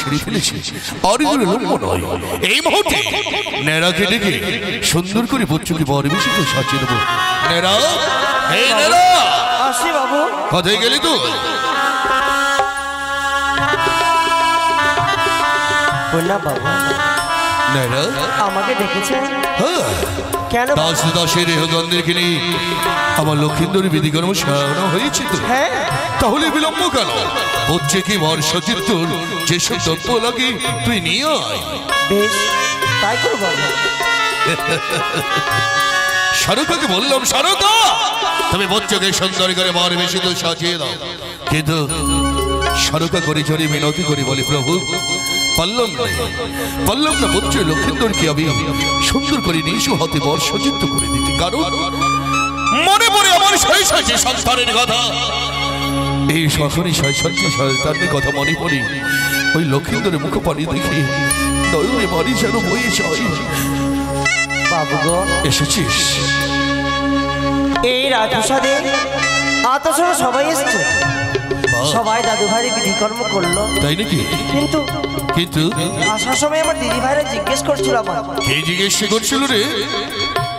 ছেড়ে ফেলেছে আর লম্ব নয়। এই মুহূর্তে নেড়াকে ডেকে সুন্দর করে বচ্চুকে বরে বেশি তো সাজিয়ে দেবো। নেড়া, এই নেড়া, আসি বাবু। কোথায় গেলি তুই? বাবা নেড়া আমাকে ডেকেছেন? হ্যাঁ, কেন? দাসের গন্ধের নিয়ে আমার লক্ষিন্দরী বিধিকর্ম সারানো হয়েছে তো। হ্যাঁ, তাহলে বিলম্ব কেন? হচ্ছে কি বর্ষা চিত্তর যেসব দ্রব্য লাগে তুই নিয়ে আয়। বেশ, তাই করব। শারুকাকে বললাম, শারুকা তুমি বচ্চকে সুন্দর করে বর বেশি তো সাজিয়ে দাও। কিন্তু শারুকা করে চড়ে মিনতি করে বলে, প্রভু পারলাম না বচ্চের লক্ষিন্দরকে আমি সুন্দর করে নিশু হাতে বর সচিত্ত করে দিতে। কারণ মনে পড়ে আমার শৈশবে সন্তানের কথা। এই সকলই সন্তানের কথা মনে পড়ে ওই লক্ষিন্দরের মুখ পানি দেখে নয়নে বাড়ি যেন বয়ে যায়। বাবু গো, এসেছিস? এই রাজপ্রাসাদে আতস সবাই এসছে, সবাই দাদু ভাইয়ের বিধিকর্ম করলো, তাই নাকি? কিন্তু কিন্তু আসার সময় আমার দিদি ভাইরা জিজ্ঞেস করছিল আমার। কে জিজ্ঞেস করছিল রে?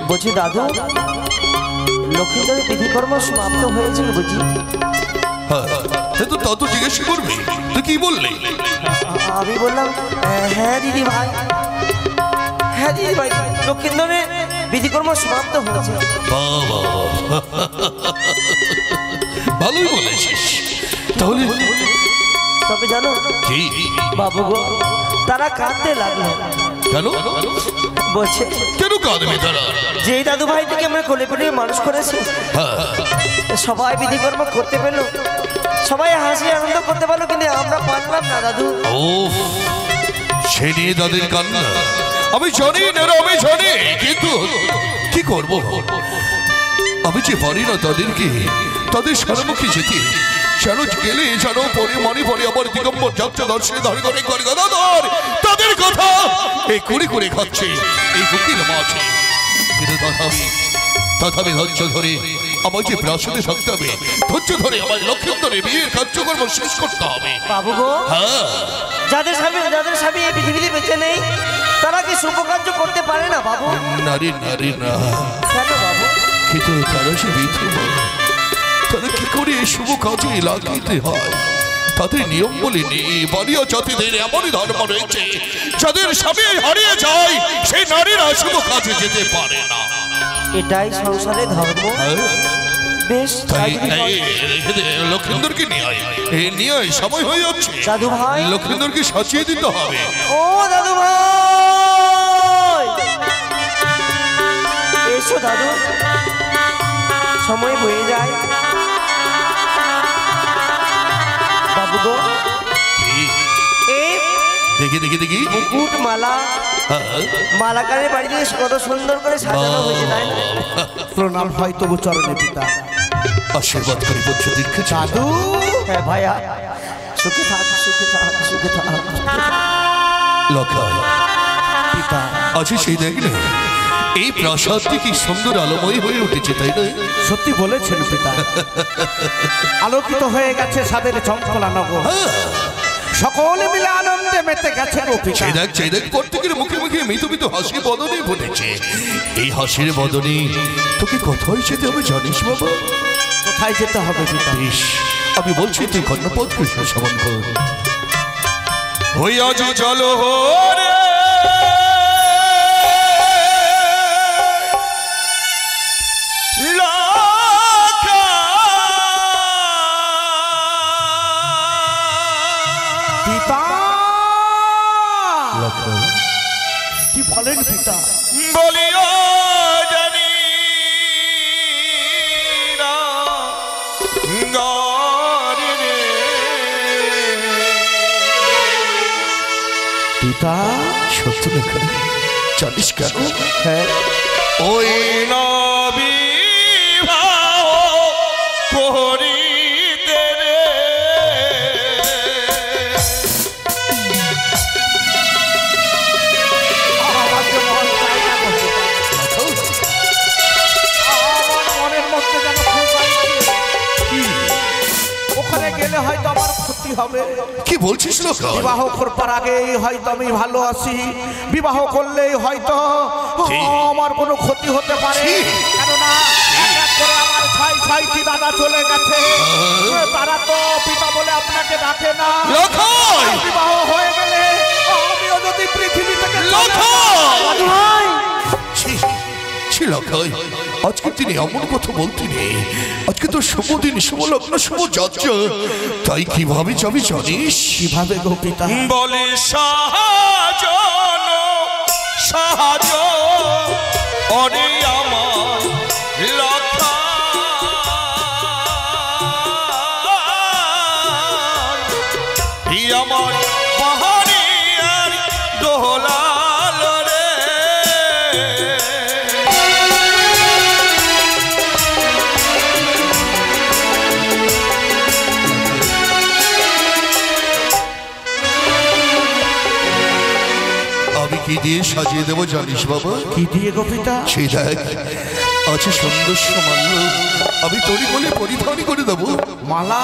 বলছি দাদু লক্ষিন্দরের বিধিকর্ম সমাপ্ত হয়েছিল বুঝি? হ্যাঁ, তো তত জিজ্ঞেস করবি, তুই কি বললি? আমি বললাম হ্যাঁ দিদি ভাই, হ্যাঁ দিদি ভাই, লক্ষিন্দরের বিধিকর্ম সমাপ্ত হয়েছে। বাবা, ভালোই বলেছিস। তাহলে তবে জানো কি বাবু গো, তারা কাঁদতে লাগলো। কেন? বলছে কেন কাঁদবে তারা? যেই দাদু ভাই থেকে আমরা কোলে করে মানুষ করেছি, সবাই বিধিকর্ম করতে পেলো, সবাই হাসি আনন্দ করতে পারলো, কিন্তু আমরা পারলাম না দাদু। ও, সে নিয়ে তাদের কান্না আমি জানি না, আমি জানি, কিন্তু কি করব? আমি যে পারি না তাদেরকে তাদের সারামুখী যেতে। যেন গেলে যেন পরে মনে পড়ে আমার দিগম্বর যাত্রা দর্শনে ধরে ধরে করে গদাধর তাদের কথা এই করে করে খাচ্ছে এই বুকের মাঝে। কিন্তু তথাপি ধৈর্য ধরে আমার যে প্রাসাদে থাকতে হবে, ধৈর্য ধরে আমার লক্ষিন্দরের বিয়ের কার্যক্রম শেষ করতে হবে। বাবু গো, হ্যাঁ, যাদের স্বামী এই পৃথিবীতে বেঁচে নেই তারা কি শুভ কার্য করতে পারে না বাবু? নারী না। কেন বাবু? কিন্তু তারা সে বিধবা, তারা কি করে এই শুভ কাজে লাগিতে হয়? তাদের নিয়ম বলে নেই। বাড়িয়া জাতিদের এমনই ধর্ম রয়েছে, যাদের স্বামী হারিয়ে যায় সেই নারীরা শুভ কাজে যেতে পারে না। এটাই সংসারের ধর্ম। বেশ, তাই লক্ষিন্দরকে নিয়ে আয়, সময় হয়ে যাচ্ছে। দাদু ভাই, লক্ষিন্দরকে সাজিয়ে দিতে হবে। ও দাদু ভাই, এসো দাদু, সময় বয়ে যায়। বাবু গো, দেখি মুকুট মালা মালাকারের বাড়িতে কত সুন্দর করে সাজানো হয়েছে, তাই না? প্রণাম হয় তবু চরণে পিতা। আশীর্বাদ করি বচ্চ দীর্ঘ দাদু। হ্যাঁ ভাইয়া, সুখে থাক, সুখে থাক, সুখে থাক। লক্ষায় পিতা, আজ সেই দেখ না, এই প্রাসাদটি কি সুন্দর আলোময় হয়ে উঠেছে, তাই না? সত্যি বলেছেন পিতা। আলোকিত হয়ে গেছে সাদের চঞ্চলা নগর, সকলে মিলে আনন্দে মেতে গেছে। সেই দেখ প্রত্যেকের মুখে মুখে মৃত হাসি বদনে ফুটেছে। এই হাসির বদনে তোকে কোথায় যেতে হবে জানিস বাবা? কোথায় যেতে হবে পিতা? আমি বলছি তুই কর্ণপথ কৃষ্ণ সমান কর হইয়া যে চলো রে কি বলেন পিতা? বলিও জানি না গরে রে পিতা। সত্য লেখা জানিস কেন? হ্যাঁ, ওই নবী করিতে রে ওখানে গেলে হয়তো আমার ক্ষতি হবে। কি বলছিস লোকা? বিবাহ করবার আগেই হয়তো আমি ভালো আছি, বিবাহ করলেই হয়তো আমার কোনো ক্ষতি হতে পারে, কেননা এক এক করে আমার ছয়টি দাদা চলে গেছে, তারা তো পিতা বলে আপনাকে ডাকে না। বিবাহ হয়ে গেলে আমিও যদি পৃথিবী থেকে আজকে তিনি এমন কথা বলতেন, আজকে তো শুভ দিন, শুভ লগ্ন, শুভ যাত্রা, তাই কিভাবে যাবি জানিস? কিভাবে গো পিতা? বলে সাহাজন সাহাজ অরে আমার লক্ষা আমার পাহাড়ি আর দোলাল রে। আমি কি দিয়ে সাজিয়ে দেবো জানিস বাবা? কি দিয়ে গো পিতা? সেই দেখ আছে সুন্দর মাল্য, আমি তৈরি করে পরিধান করে দেবো। মালা?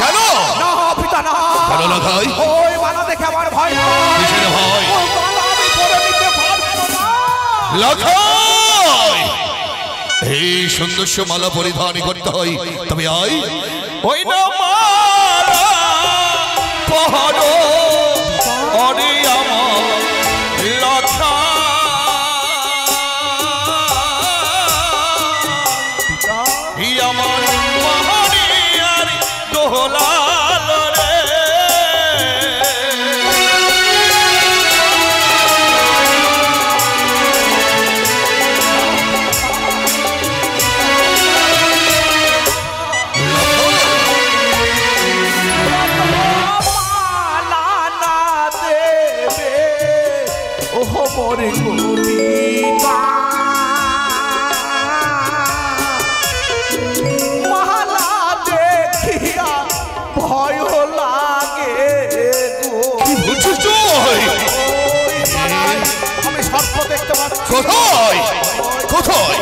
কেন না পিতা না, কেন না ভাই? ওই মালা দেখে আমার ভয় হয়। কিসের ভয়? ওই মালা আমি পরে নিতে পারবো না। লক্ষাই এই সুন্দর মালা পরিধান করতে হয়, তবে আই ওই না মালা পাহাড় অরে আমার লক্ষা আমার পাহাড়ি আর দোলাল রে। মালা না দেবে ওহ মরে গো পিতা, মালা দেখিয়া ভয় লাগে গো। আমি সর্প দেখতে পাচ্ছি। কোথায় কোথায়?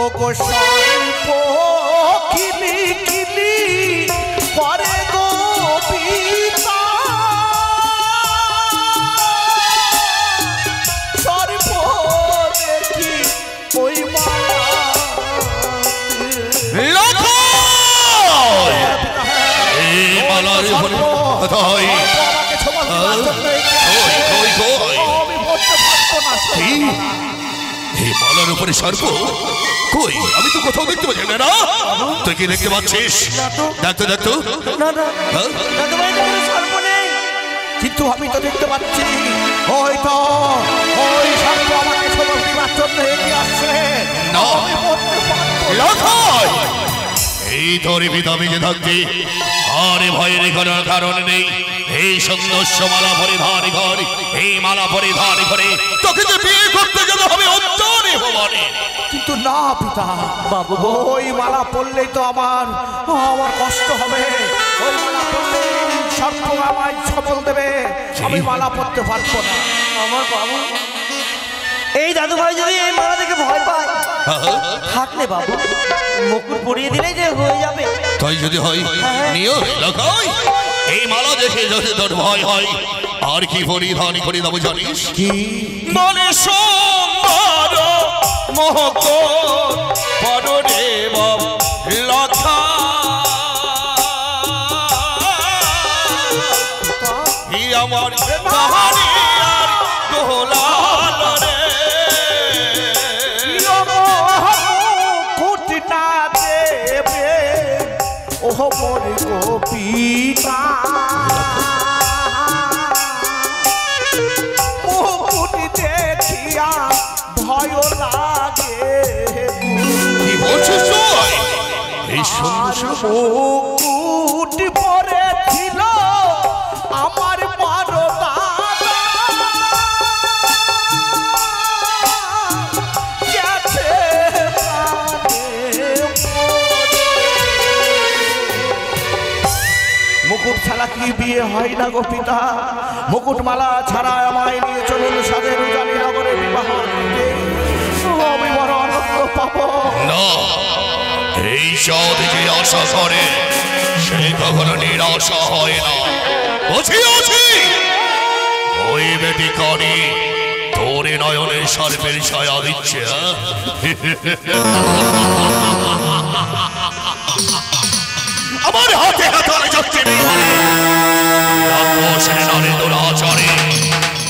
ও গো সর্প কিলি কিলি করে গো পিতা, সর্প দেখি ওই মালা এই মালার উপরে কোথায়? আমাকে ছোঁয়া দেওয়ার জন্য আমি বলতে পারবো না। এই মালার উপরে সর্প কই? আমি তো কোথাও দেখতে পাচ্ছি না। তুই কি দেখতে পাচ্ছিস? দেখতো দেখতো না না দাদু ভাই, কোনো সর্প নেই। কিন্তু আমি তো দেখতে পাচ্ছি ওই তো ওই সর্প আমাকে ছোঁয়া দেওয়ার জন্য এগিয়ে আসছে। না। আমি বলতে পারবো না। লক্ষাই এই তোরে পিতা বেঁচে থাকতে আরে ভয়ের কোনো কারণ নেই। এই সুন্দর মালা পরিধান কর, এই মালা পরিধান করে তোকে যে বিয়ে করতে গেলে হবে অন্তরে ভবনে। কিন্তু না পিতা, বাবু ওই মালা পরলেই তো আমার কষ্ট হবে। ওই মালা পরলে সর্প আমায় ছবল দেবে, আমি মালা পরতে পারবো না। আমার বাবু, এই দাদু ভাই যদি এই মালা দেখে ভয় পায়, থাকলে বাবু মুকুট পরিয়ে দিলেই যে হয়ে যাবে। তাই যদি হয় নিও লক্ষাই, এই মালা দেখে যদি তোর ভয় হয় আর কি পরিধান করে দেবো জানিস? কি মনে সোমবার মহক পরে লক্ষা আমার পাহাড়ি আর দোলাল রে। কুট না দেবে ওহ মরে গো পিতা, মুকুট দেখিয়া ভয় লাগে। কি বলছিস তুই? এই মুকুট পরেছিল আমার বড় দাদা, গেছে মুকুট ছাড়া কি বিয়ে হয় না গো পিতা? মুকুট মালা ছাড়া আমায় নিয়ে চলুন সাদের উজানি নগরে বিবাহ করতে। আমি বড় আনন্দ পাব পাবো না, এই চাঁদ যে আশা করে সে কখনো নিরাশা হয় না। বুঝি আছি ওই বেটি কানে তোরে নয়নে সর্পের ছায়া দিচ্ছে। আমার হাতে হাতালে যাচ্ছে দুরাচারে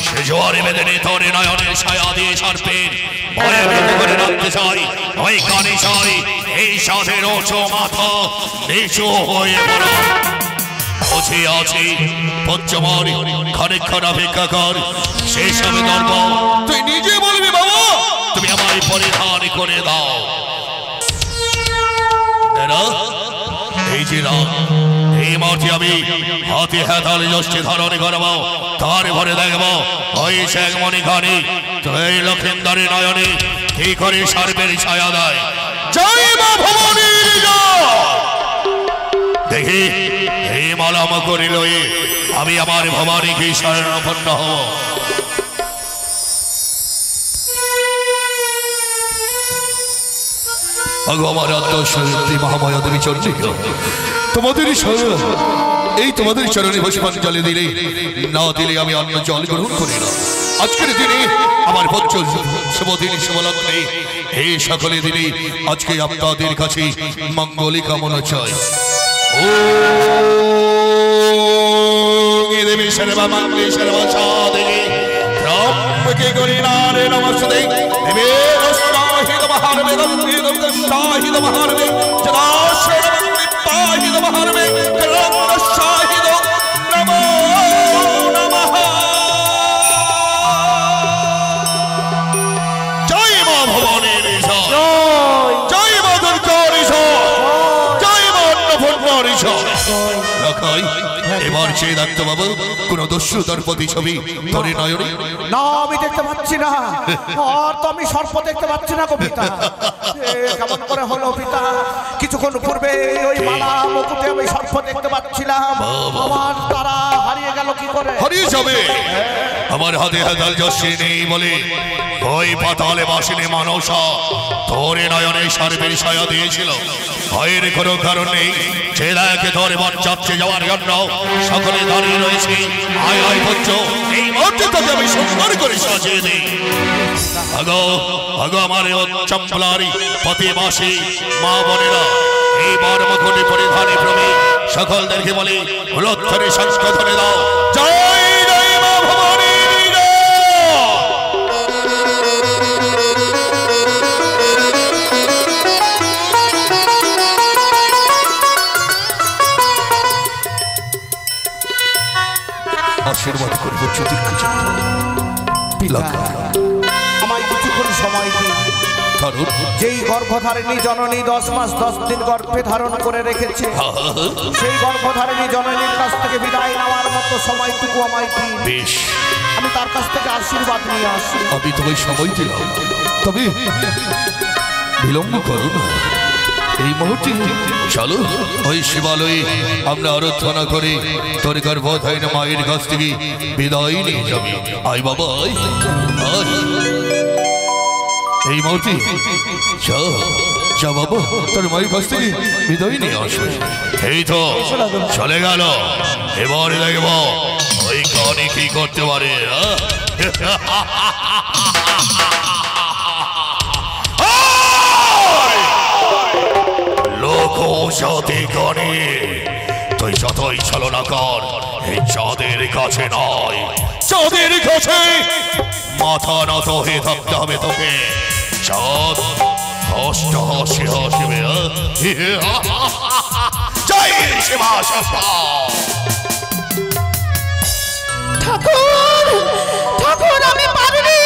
সে জোয়ারে বেঁধে তোরে নয়নের ছায়া দিয়ে সর্পের ভয়ে বেঁধে করে রাখতে চাই। ওই কানে চাই এই সাথের ওচো মাথা নিচু হয়ে পড়া। বুঝে আছি পঞ্চমর খানিকক্ষণ অপেক্ষা কর, শেষ হবে দর্ব। তুই নিজে বলবি বাবা, তুমি আমায় পরিধান করে দাও। এই যে রাত, এই মাঠে আমি হাতে হাতালে যষ্টি ধারণ করবো, তার ঘরে দেখবো ওই শেখ মনি খানি তুই লক্ষিন্দরের নয়নে কি করে সর্পের ছায়া দেয়। জয় মা ভবানীর জয়। দেখি এই মালাম করিল আমি আমার ভবানীকে শরণাপন্ন হব। আমার আত্মস্বরূপী মহামায়া দেবী চন্দ্রিকা, তোমাদের এই তোমাদের চরণে পুষ্পাঞ্জলি দিলে না দিলে আমি অন্য জল গ্রহণ করি না। আজকের দিনে আমার পঞ্চ শুভদিন শুভলগ্নে এই সকলে দিনে আজকে আপনাদের কাছে মঙ্গলি কামনা চাই। ও দেবী সর্বা মঙ্গলে সর্বা সাধনে ত্রম্বকে গৌরীনারে নমস্তে। দেবী শাহিদ মহারমে গম্ভীরম শাহিদ মহারমে জলাশয়ম পাহিদ মহারমে করম শাহিদ নমো নমঃ। জয় মা ভবানীর জয়, জয় মা দুর্গার জয়, জয় মা অন্নপূর্ণার জয়। রাখাই এবার সে ডাক্ত বাবু কোন দস্যুতার প্রতিছবি তোরে নয়নে না আমি দেখতে পাচ্ছি না, আর তো আমি সর্প দেখতে পাচ্ছি না। কবিতা কেমন করে হলো পিতা? কিছুক্ষণ পূর্বে ওই মালা মুকুটে আমি সর্প দেখতে পাচ্ছিলাম, আমার তারা হারিয়ে গেল কি করে? হারিয়ে যাবে, আমার হাতে হাতাল যশে নেই বলে ওই পাতালে বাসিনী মানসা তোরে নয়নে সর্পের ছায়া দিয়েছিল। ভয়ের কোনো কারণ নেই, ছেলেকে ধরে মন যাচ্ছে যাওয়ার জন্য সকলে দাঁড়িয়ে রয়েছে। আয় আয় পঞ্চ, এই মুহূর্তে তোকে আমি সুন্দর করে সাজিয়ে দিই। আগো আগো আমার চম্পলারি পতিবাসী মা বোনেরা, এই বর্মখণ্ডে পরিধানে প্রভে সকলদেরকে বলে হলুদ্ধরে শঙ্খ ধরে দাও। জয় জয় মা ভবানী। আশীর্বাদ করবো আমায় কিছুক্ষণ সময় দিন, কারণ যেই গর্ভধারিণী জননী 10 মাস 10 দিন গর্ভে ধারণ করে রেখেছে, সেই গর্ভধারিণী জননীর কাছ থেকে বিদায় নেওয়ার মতো সময়টুকু আমায় দিন। বেশ, আমি তার কাছ থেকে আশীর্বাদ নিয়ে আসি। আমি তোমায় সময় দিলাম, তবে বিলম্ব করো না। এই মুহূর্তে চলো ওই শিবালয়ে আমরা আরাধনা করে তোর গর্ভধারিণী মায়ের কাছ থেকে বিদায় নিয়ে যাবি। আয় বাবা আয়, এই মুহূর্তে যা বাবা তোর মায়ের কাছ থেকে বিদায় নিয়ে আসবে। এই তো চলে গেল, এবারে দেখব ওই কানে কি করতে পারে। লোকসাথী কানে তুই যতই ছলনা কর, এই চাঁদের কাছে নয়, চাঁদের কাছে মাথা নত হয়ে থাকতে হবে তোকে। চাঁদ হস্ত হাসি হাসিবে। জয় শিবা সস্তা। ঠাকুর ঠাকুর আমি পারিনি,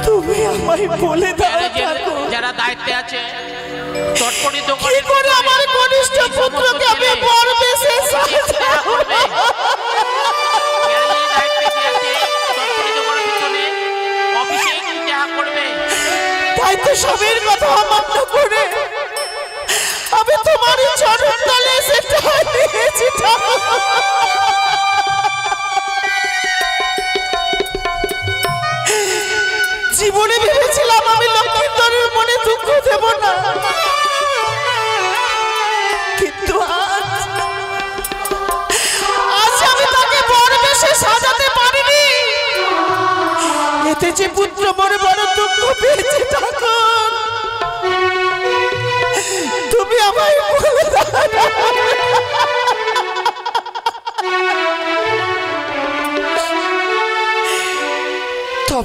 তুমি আমায় বলে দাও যারা দায়িত্বে আছে চটপটিত কি করে আমার কনিষ্ঠ পুত্রকে আমি বর বেশে সাজাবো। তাই তো সবের কথা অমান্য করে আমি তোমারই চরণ তলে এসে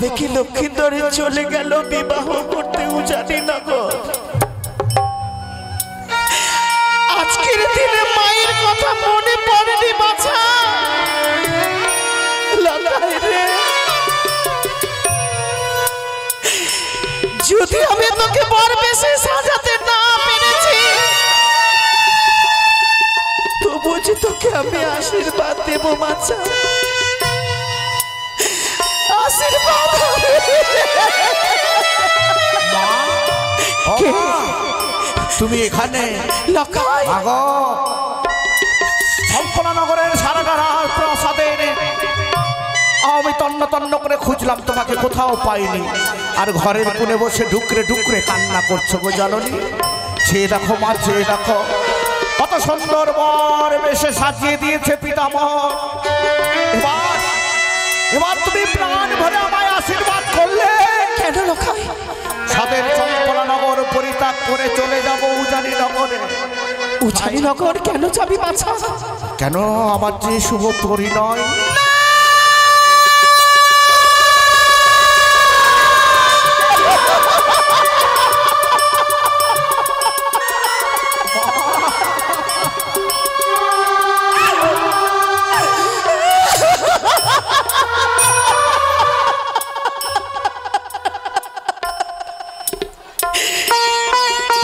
তবে কি লক্ষ্মীন্দরে চলে গেল বিবাহ করতে উজানি নগর? আজকের দিনে মায়ের কথা মনে পড়েনি বাছা? লালাই রে, যদি আমি তোকে বর বেশি সাজাতে না পেরেছি, তো বুঝি তোকে আমি আশীর্বাদ দেব বাছা, আশীর্বাদ। তুমি এখানে? লকাই নগরের সারাটা রাত প্রাসাদে আমি তন্ন তন্ন করে খুঁজলাম, তোমাকে কোথাও পাইনি। আর ঘরের কোণে বসে ঢুকরে ঢুকরে কান্না করছো গো জাননি। সে দেখো মা, সে দেখো কত সুন্দর বর বেশে সাজিয়ে দিয়েছে পিতামহ। এবার তুমি প্রাণ ভরে আমায় আশীর্বাদ করলে। কেন লকাই? সাদের চম্পলা নগর পরিত্যাগ করে চলে যাব উজানি নগরে। উজানি নগর কেন যাবি বাছা? কেন? আমার যে শুভ পরিণয়।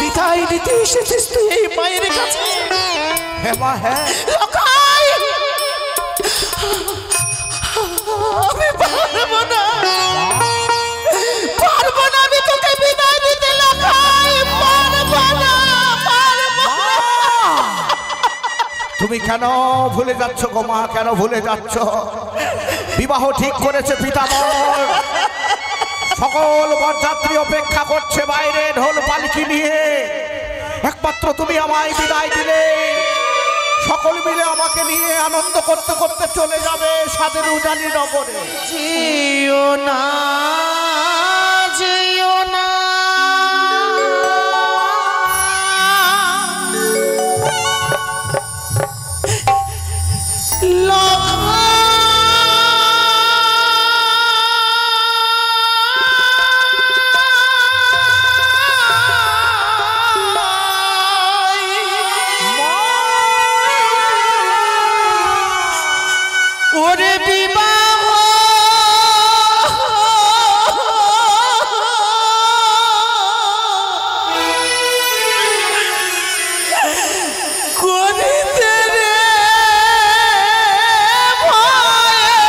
বিদায় নিতে এসেছিস তুই এই মায়ের কাছে? হ্যাঁ মা, হ্যাঁ। লকাই, আমি পারবো না, পারবো না আমি তোকে বিদায় দিতে। লকাই, পারবো না, পারবো না। তুমি কেন ভুলে যাচ্ছ গো মা? কেন ভুলে যাচ্ছ? বিবাহ ঠিক করেছে পিতামহ। সকল বরযাত্রী অপেক্ষা করছে বাইরে ঢোল পালকি নিয়ে। একমাত্র তুমি আমায় বিদায় দিলে সকল মিলে আমাকে নিয়ে আনন্দ করতে করতে চলে যাবে সাদের উজানি নগরে। যেও না, যেও না, ওরে বিবাহ করিতে রে ভয়ে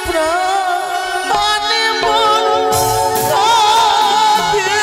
প্রাণে মন কাঁদে।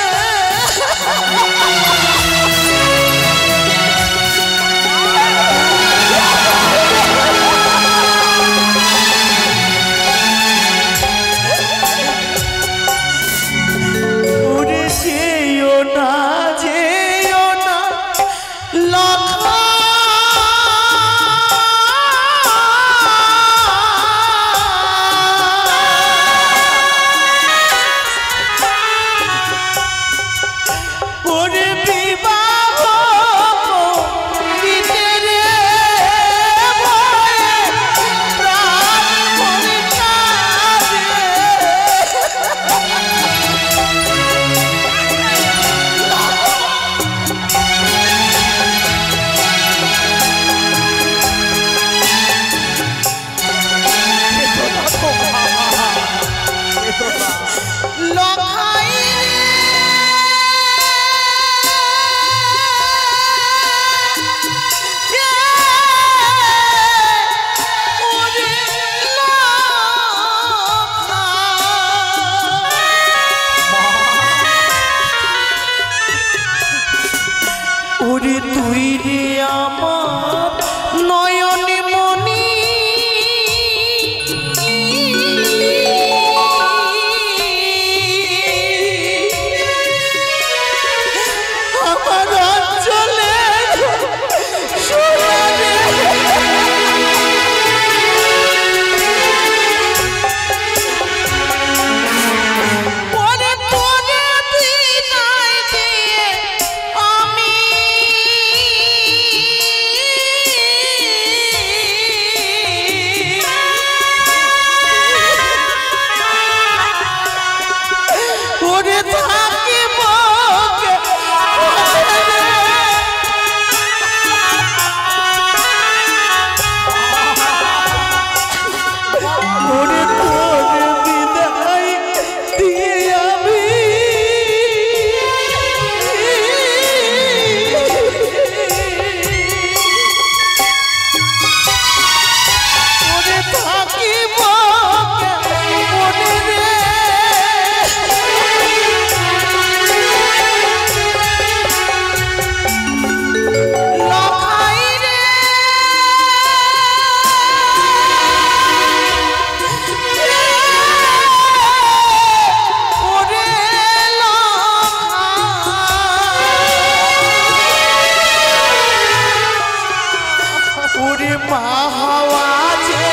উড়ে মা হাওয়া যে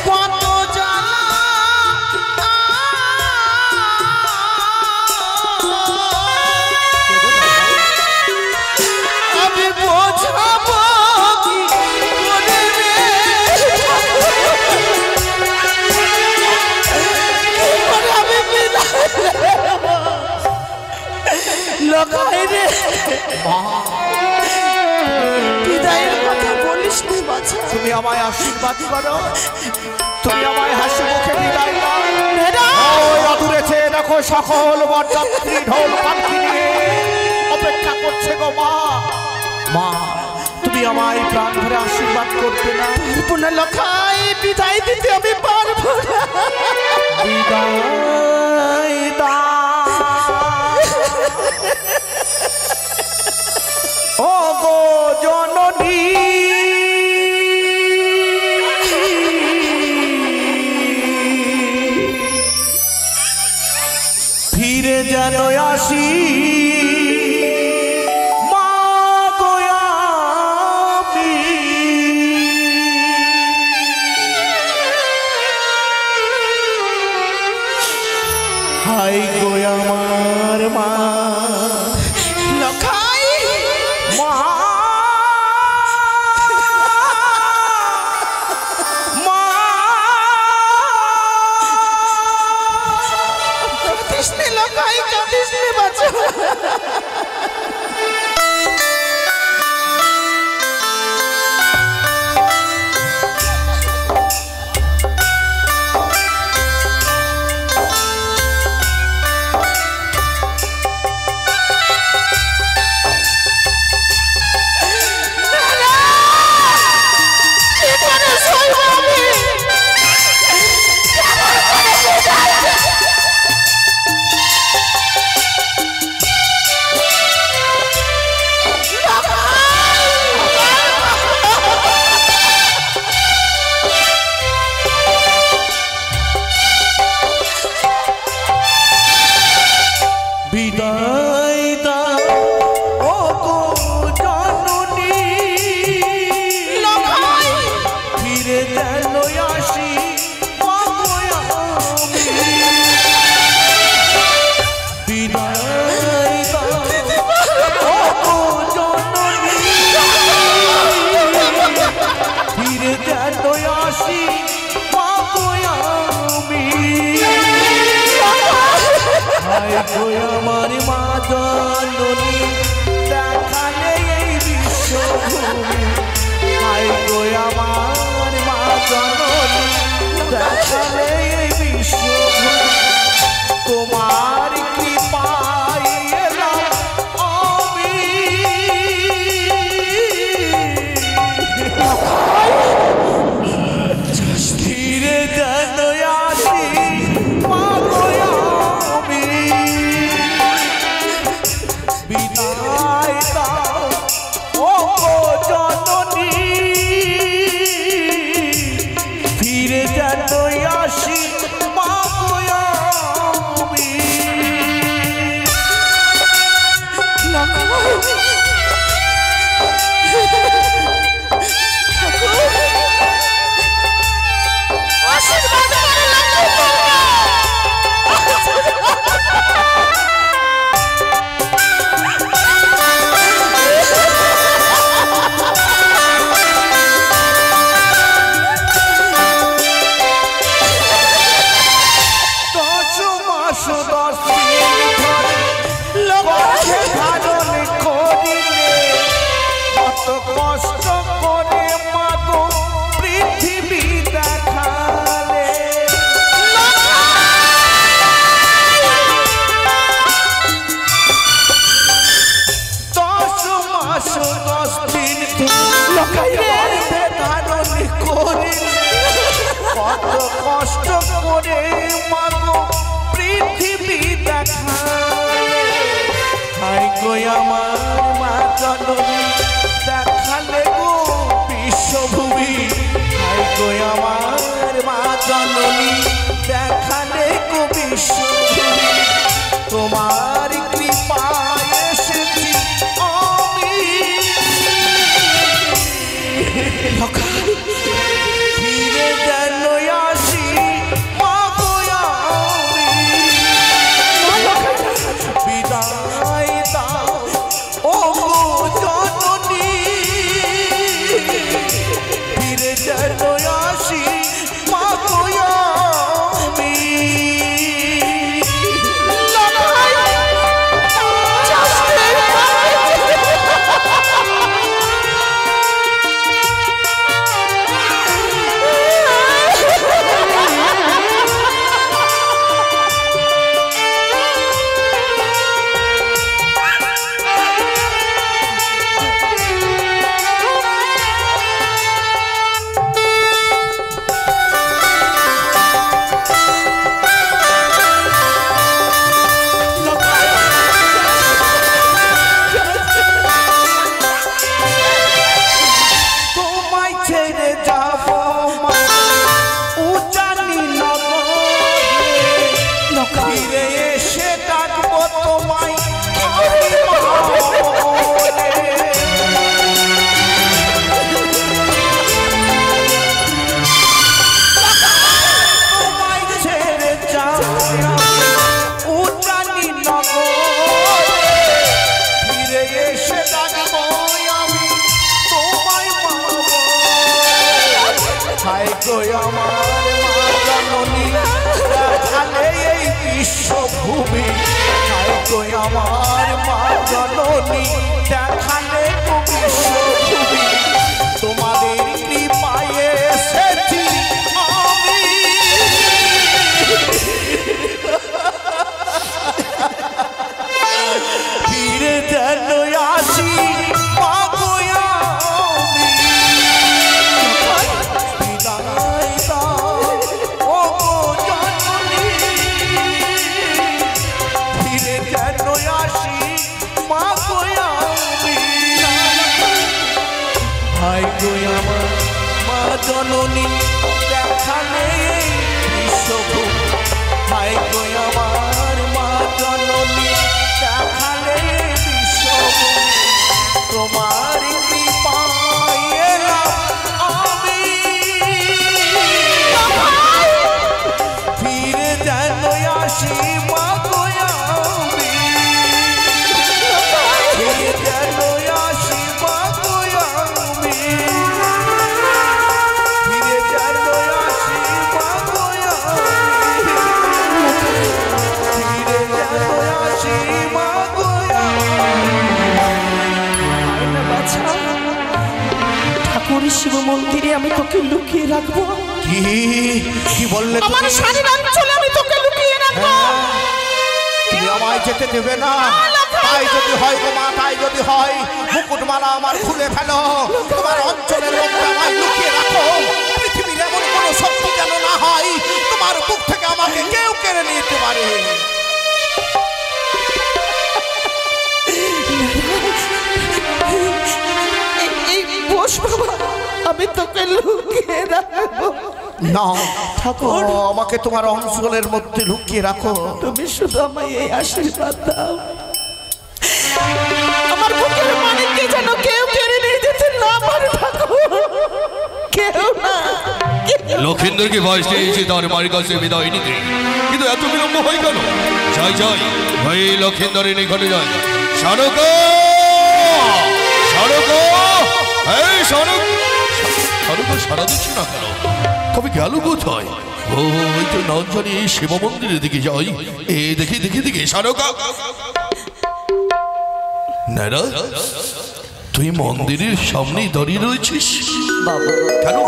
কত আমি বোঝাবো কি করে রে আমি লগাই রে বিদায়ের কথা বলিস নি বাছা। তুমি আমায় আশীর্বাদ করো, তুমি আমায় হাসি মুখে বিদায় দাও। ওই অদূরে চেয়ে দেখো সকল বরযাত্রী ঢোল পালকি নিয়ে অপেক্ষা করছে গো মা। মা তুমি আমায় প্রাণ ভরে আশীর্বাদ করবে না? পুনঃ লখাই বিদায় দিতে আমি পারবো না। বিদায় দাও ও গো জননী, ফিরে যেন আসি মা গো আমি। হাই গো আমার মা, লখাই মা মা কাঁদিস নে লখাই, কাঁদিস নে বাছা। বিদায় দাও ও গো জননী, ফিরে যেন আসি মা গো আমি। বিদায় দাও ও গো জননী, ফিরে যেন আসি মা গো আমি। হায় গো আমার মা জননী, দেখালে এই বিশ্বভূমি। হায় গো আমার মা জননী, দেখালে এই বিশ্বভূমি। তোমার কৃপায় এলাম আমি। ধীরে যেন আসি মা গো আমি। বিদায় দাও ও গো জননী, ফিরে যেন আসি মা গো আমি। আশীর্বাদ কষ্ট করে মা গো পৃথিবী দেখালে। 10 মাস 10 দিন গর্ভে ধারণ করিলে। কত কষ্ট করে মা গো পৃথিবী দেখালে। হায় গো আমার মা জননী, দেখালে গো বিশ্বভূমি। হায় গো আমার মা জননী, দেখালে গো বিশ্বভূমি। তোমার কৃপায় এসেছি আমি। ফিরে যেন আসি মা গো আমি, বিদায় দাও ও গো জননী, ফিরে যেন আসি মা গো আমি। বিশ্বভূমি আমার মা জননী দেখালে গো বিশ্বভূমি, তোমাদের কৃপায় এসেছি আমি। ফিরে যেন আসি মা গো আমি, বিদায় দাও ও গো জননী, ফিরে যেন আসি মা গো আমি। ভাই গো আমার মা জননী দেখালে বিশ্বভূমি, ভাই গো আমার মা জননী দেখালে বিশ্বভূমি, তোমার কৃপায় এলাম আমি। ফিরে যেন আসি মা গো আমি, ফিরে যেন আসি মা গো আমি, ফিরে যেন আসি মা গো আমি, ফিরে যেন আসি মা গো ঠাকুরের শিব মন্দিরে আমি তোকে লুকিয়ে রাখবো। কি কি বললে আমার তুমি? শাড়ির অঞ্চলে আমি তোকে লুকিয়ে রাখবো। তুমি আমায় যেতে দেবে না? তাই যদি হয় গো মা, তাই যদি হয় মুকুটমালা আমার খুলে ফেলো, তোমার অঞ্চলের লোকটা আমায় লুকিয়ে রাখো। পৃথিবীর এমন কোনো শক্তি যেন না হয় তোমার বুক থেকে আমাকে কেউ কেড়ে নিতে পারে। এই বস বাবা, আমি তোকে লুকিয়ে রাখবো। না ঠাকুর, আমাকে তোমার অঞ্চলের মধ্যে লুকিয়ে রাখো। তুমি শুধু আমায় এই আশীর্বাদ দাও, আমার বুকের মানিককে যেন কেউ কেড়ে নিয়ে যেতে না পারে ঠাকুর, কেউ না। লক্ষিন্দরকে বয়স দিয়েছি তার মায়ের কাছে বিদায় নিতে, কিন্তু এত বিলম্ব হয় কেন? যাই যাই ভাই লক্ষিন্দরের নিকটে যাই। শারকা, শারকা, এই শারক, শারকা সারা দিচ্ছে না কেন? তবে গেল কোথায়? ওই তো না জানি শিব মন্দিরের দিকে যাই। এ দেখি দেখি দেখি শারকা, নারা তুই মন্দিরের সামনেই দাঁড়িয়ে রয়েছিস বাবা কেন?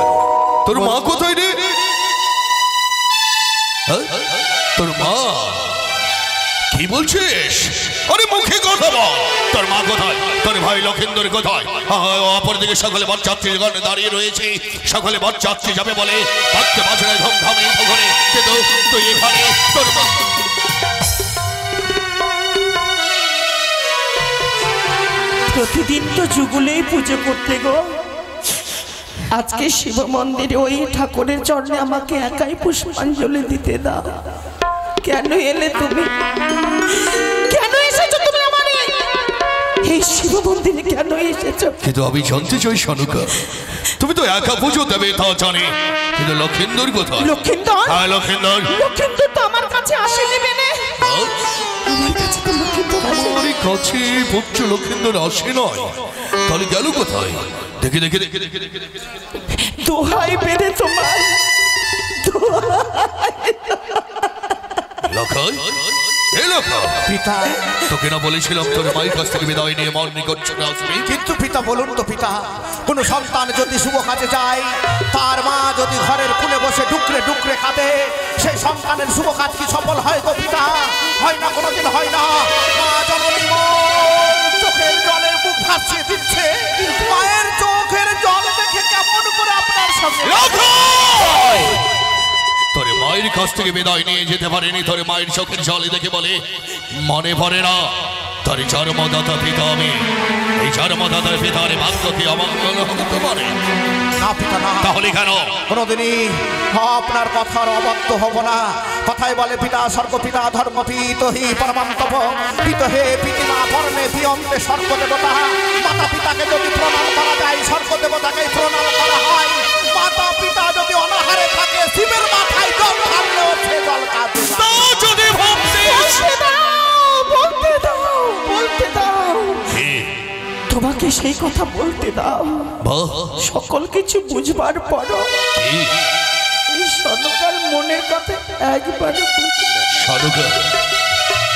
তোর মা কোথায় রে? হ্যাঁ? তোর মা কি বলছিস? আরে মুখে কথা বল। তোর মা কোথায়? তোর ভাই লক্ষিন্দর কোথায়? অপরদিকে সকলে বরযাত্রীগণ দাঁড়িয়ে রয়েছে, সকলে বরযাত্রী যাবে বলে ভাবতে বাজরে ধমধমে ঘরে, কিন্তু তুই এখানে তোর মা। প্রতিদিন তো যুগলেই পুজো করতে গো, আজকে শিব মন্দিরে ওই ঠাকুরের চরণে আমাকে একাই পুষ্পাঞ্জলি দিতে দাও। কেন এলে তুমি? কেন এসেছো তুমি আমার এই শিব মন্দিরে কেন এসেছো? কিন্তু আমি জানতে চাই শানুকা, তুমি তো একা পুজো দেবে তা জানি, কিন্তু লক্ষিন্দর কোথায়? লক্ষিন্দর? হ্যাঁ লক্ষিন্দর। লক্ষিন্দর তো আমার কাছে আসেনি বেনে। আমার কাছে তো লক্ষিন্দর আসেনি। আমার কাছে পুত্র লক্ষিন্দর আসে নয়, তাহলে গেল কোথায়? দেখে দেখে দেখে দেখে দেখে দেখে দোহাই বেনে তোমার, লক্ষণ, এ লক্ষণ, পিতা, তোকে না বলেছিলাম তোর মায়ের কাছ থেকে বিদায় নিয়ে মন নিকট চলে আসবি? কিন্তু পিতা বলুন তো পিতা, কোনো সন্তান যদি শুভ কাজে যায়, তার মা যদি ঘরের কোণে বসে ডুকরে ডুকরে কাঁদে, সেই সন্তানের শুভ কাজ কি সফল হয় গো পিতা? হয় না, কোনোদিন হয় না। মা জননী চোখের জলে মুখ ভাসিয়ে দিচ্ছে, মায়ের চোখের জল দেখে কেমন করে আপনার সঙ্গে তোর মায়ের কাছ থেকে বিদায় নিয়ে যেতে পারেনি, তোর মায়ের চোখের জলে দেখে বলে মনে পড়ে না তোর জন্মদাতা পিতা আমি, এই জন্মদাতার পিতার ভাগ্যকে অমঙ্গল হতে পারে না পিতা না। তাহলে কেন? কোনোদিনই আপনার কথার অবাধ্য হব না। কথাই বলে পিতা স্বর্গ পিতা ধর্ম পিত হি পরমান্তপ পিত হে পিতিমা পরমে পিয়ন্তে স্বর্গ দেবতা। মাতা পিতাকে যদি প্রণাম করা যায়, স্বর্গ দেবতাকে প্রণাম করা হয়। মাতা পিতা যদি অনাহারে থাকে, শিবের মাথায় জল ঢাললেও সে জল কাঁদে না। তা যদি ভাবতিস বলতে দাও, বলতে দাও, হে, তোমাকে সেই কথা বলতে দাও। বাহ, সকল কিছু বুঝবার পরও কি এই সনকার মনের কথা একবারে বুঝতে দাও। শানুকা,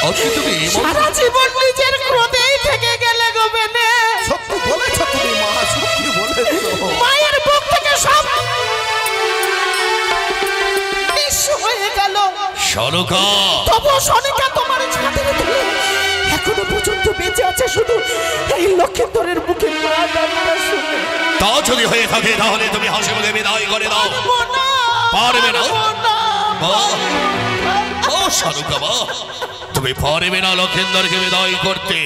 আজকে তুমি এমন সারা জীবন নিজের ক্রোধেই থেকে গেলে গো বেনে। সত্যি বলেছো তুমি মা, সত্যি বলেছো। মায়ের বুক থেকে সব নিঃস্ব হয়ে গেল, শানুকা, তবু সনিকা তোমার ছাদের তুলে এখনো পর্যন্ত বেঁচে আছে শুধু এই লক্ষিন্দরের বুকে মা ডাকটা শুনে। তা যদি হয়ে থাকে তাহলে তুমি হাসি মুখে বিদায় করে দাও। পারবে না? বাহ, বাহ শানুকা, বাহ, তুমি পারবে না লক্ষিন্দরকে বিদায় করতে।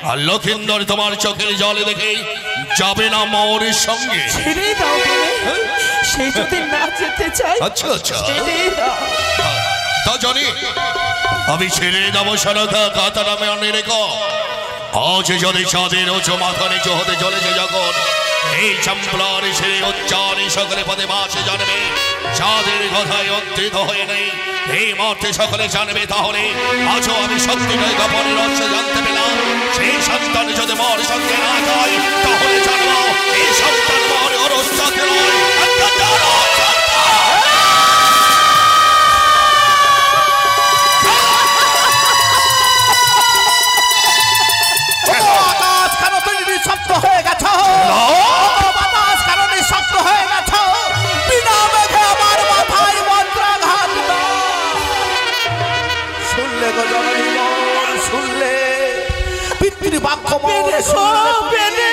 আর লক্ষিন্দর তোমার চোখের জলে দেখেই যাবে না মৌরের সঙ্গে। ছেড়ে দাও বেনে, সে যদি না যেতে চায় আচ্ছা আচ্ছা, ছেড়ে দাও। তা জানি আমি ছেড়ে দেবো শানুকা, কথা নামে অনেক রেখো। আজ যদি চাঁদের উঁচু মাথা নিচু হতে চলেছে যখন, এই চম্পলার ছেড়ে উচ্চারী সকলে পদে মাসে জানবে চাঁদের কথায় অন্তরিত হয়ে নেই। এই মুহূর্তে সকলে জানবে তাহলে আজও আমি সত্যিকার গোপনের রহস্য জানতে পেলাম। সেই সন্তান যদি মর সঙ্গে না যায় তাহলে জানবো এই সন্তান মর অরস্থাতে নয়, একটা দারুণ সন্তান। বাতাস কেন তুমি নিঃশব্দ হয়ে গেছো? বাতাস কেন নিঃশব্দ হয়ে গেছো? বিনা মেঘে আমার মাথায় বজ্রাঘাত দাও। শুনলে গো জননী মন, শুনলে পিতৃবাক্য মন শুনলে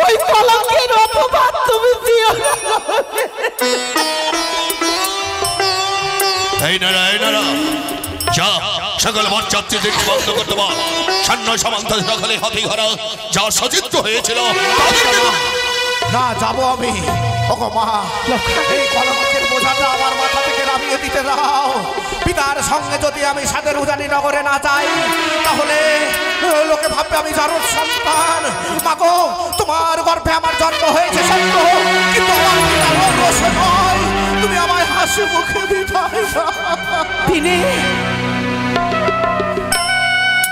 ওই কলঙ্কের অপবাদ তুমি দিও না। এই নারা, এই নারা, যা সকল বরযাত্রী দেখতে বন্ধ করতে বল। সৈন্য সামন্ত সকলে হাতি ঘরা যা সচিত্র হয়েছিল তাদেরকে না যাবো আমি। ওগো মা, এই কলঙ্কের বোঝাটা আমার মাথা থেকে নামিয়ে দিতে দাও। পিতার সঙ্গে যদি আমি সাদের উজানি নগরে না যাই তাহলে লোকে ভাববে আমি জারদ সন্তান। মাগো, তোমার গর্ভে আমার জন্ম হয়েছে সত্য, কিন্তু আমার পিতার ঔরস নয়। তুমি আমায় হাসি মুখে বিদায় দাও। তিনি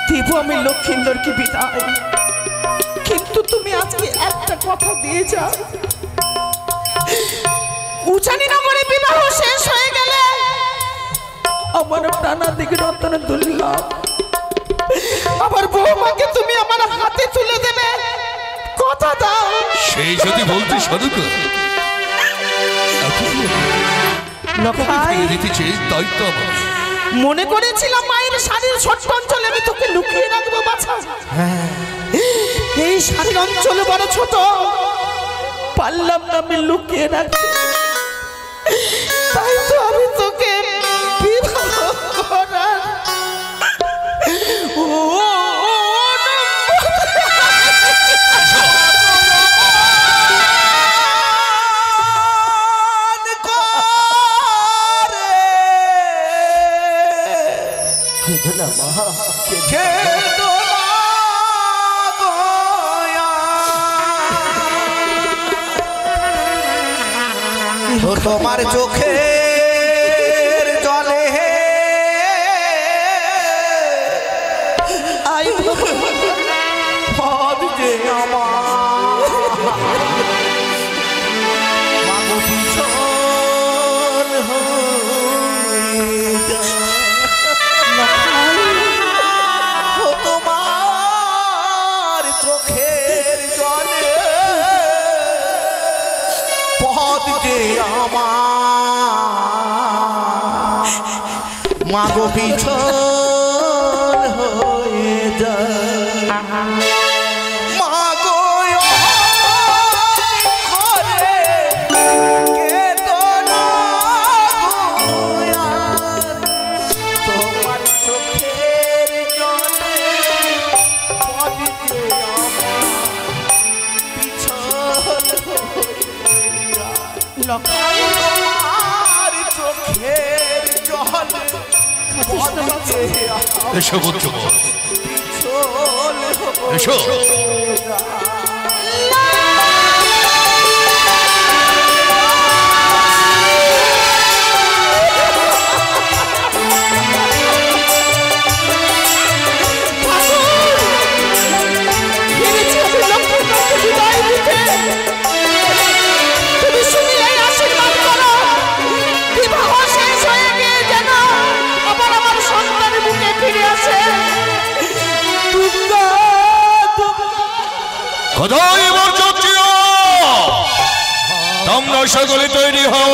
দেব আমি লক্ষিন্দরকে বিদায়, কিন্তু তুমি আজকে একটা কথা দিয়ে যাও। উজানি নগরে বিবাহ শেষ হয়ে গেলে আমার প্রাণাদিক রতন দুর্লভ, আমার বৌমাকে তুমি আমার হাতে তুলে দেবে, কথা দাও। সেই যদি বলতে শানুকা দিতে চেয়ে দায়িত্ব আমার। মনে করেছিলাম মায়ের শাড়ির ছোট্ট অঞ্চলে আমি তোকে লুকিয়ে রাখবো বাছা। এই শাড়ির অঞ্চল বড় ছোট, পারলাম না আমি লুকিয়ে রাখতে, তাই তো আমি তোকে বিবাহ করার না মা কেঁদো না গয়া। ও তোমার চোখের জলে আই পদ যে আমার মাগো পিছন হয়ে যায়। ও তোমার চোখের জলে পদ যে আমার মাগো পিছন হয়ে যায়। মাগো ঘরে কেঁদো না গয়া। তোমার চোখের জলে পদ যে আমার পিছন হয়ে যায়। তোমার চোখের জলে পদ যে আমার এসো পুত্র পিছন এসো। হয়ে যায়। ফিরেছি আমি লক্ষ্মীর কাছে বিদায় দিতে। তুমি শুনি এই আশীর্বাদ করো, বিবাহ শেষ হয়ে গিয়ে যেন আবার আমার সন্তানের বুকে ফিরে আসে। দুর্গা, দুর্গা। খোদাই বরযাত্রীরা, তোমরা সকলে তৈরি হও।